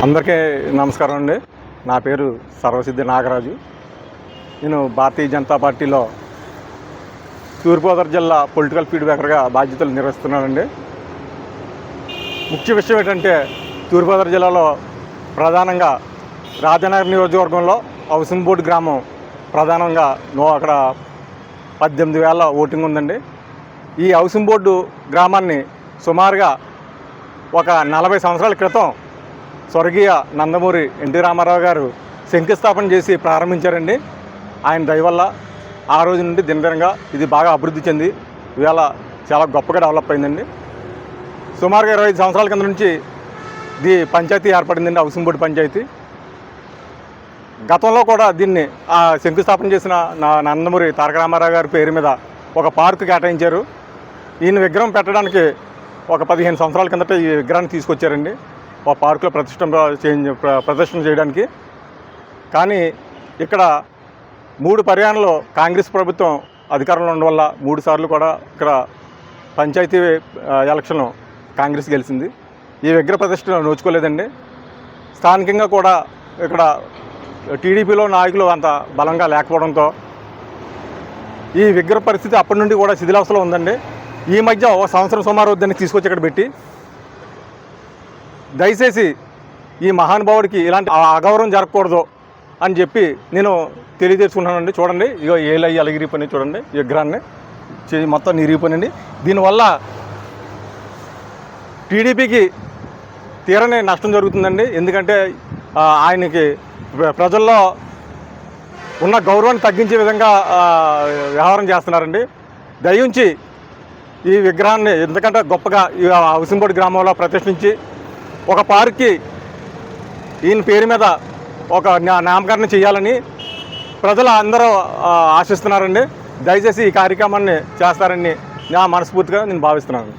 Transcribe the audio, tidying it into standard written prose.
అందరికీ నమస్కారం అండి. నా పేరు సర్వసిద్ధి నాగరాజు. నేను భారతీయ జనతా పార్టీలో తూర్పుగోదావరి జిల్లా పొలిటికల్ ఫీడ్బ్యాకర్గా బాధ్యతలు నిర్వహిస్తున్నానండి. ముఖ్య విషయం ఏంటంటే తూర్పుగోదావరి జిల్లాలో ప్రధానంగా రాజనగర్ నియోజకవర్గంలో హౌసింగ్ బోర్డు గ్రామం ప్రధానంగా అక్కడ 18,000 ఓటింగ్ ఉందండి. ఈ హౌసింగ్ బోర్డు గ్రామాన్ని సుమారుగా ఒక 40 సంవత్సరాల క్రితం స్వర్గీయ నందమూరి ఎన్టీ రామారావు గారు శంకుస్థాపన చేసి ప్రారంభించారండి. ఆయన దయ వల్ల ఆ రోజు నుండి దినదినంగా ఇది బాగా అభివృద్ధి చెంది ఇవాళ చాలా గొప్పగా డెవలప్ అయిందండి. సుమారుగా 25 సంవత్సరాల కింద నుంచి ఇది పంచాయతీ ఏర్పడిందండి, హౌసింగ్ బోర్డు పంచాయతీ. గతంలో కూడా దీన్ని శంకుస్థాపన చేసిన నందమూరి తారక రామారావు గారి పేరు మీద ఒక పార్కు కేటాయించారు. ఈయన విగ్రహం పెట్టడానికి ఒక 15 సంవత్సరాల కిందట ఈ విగ్రహాన్ని తీసుకొచ్చారండి ఒక పార్కులో ప్రదర్శన చేయడానికి. కానీ ఇక్కడ 3 పర్యాయంలో కాంగ్రెస్ ప్రభుత్వం అధికారంలో ఉండడం వల్ల 3 సార్లు కూడా ఇక్కడ పంచాయతీ ఎలక్షన్ కాంగ్రెస్ గెలిచింది. ఈ విగ్రహ ప్రదర్శన నోచుకోలేదండి. స్థానికంగా కూడా ఇక్కడ టీడీపీలో నాయకులు అంత బలంగా లేకపోవడంతో ఈ విగ్రహ పరిస్థితి అప్పటి నుండి కూడా శిథిలావస్థలో ఉందండి. ఈ మధ్య ఒక సంవత్సరం సుమారు దాన్ని తీసుకొచ్చి ఇక్కడ పెట్టి, దయచేసి ఈ మహానుభావుడికి ఇలాంటి అగౌరవం జరగకూడదు అని చెప్పి నేను తెలియజేసుకున్నానండి. చూడండి, ఇగో ఏలయ్యి అలగిరిపోయి చూడండి, ఈ విగ్రహాన్ని మొత్తం నిరిగిపోయినండి. దీనివల్ల టీడీపీకి తీరని నష్టం జరుగుతుందండి. ఎందుకంటే ఆయనకి ప్రజల్లో ఉన్న గౌరవాన్ని తగ్గించే విధంగా వ్యవహారం చేస్తున్నారండి. దయించి ఈ విగ్రహాన్ని ఎందుకంటే గొప్పగా ఈ హౌసింగ్ బోర్డు గ్రామంలో ప్రతిష్ఠించి ఒక పార్క్కి ఈయన పేరు మీద ఒక నామకరణం చేయాలని ప్రజలు అందరూ ఆశిస్తున్నారండి. దయచేసి ఈ కార్యక్రమాన్ని చేస్తారని నా మనస్ఫూర్తిగా నేను భావిస్తున్నాను.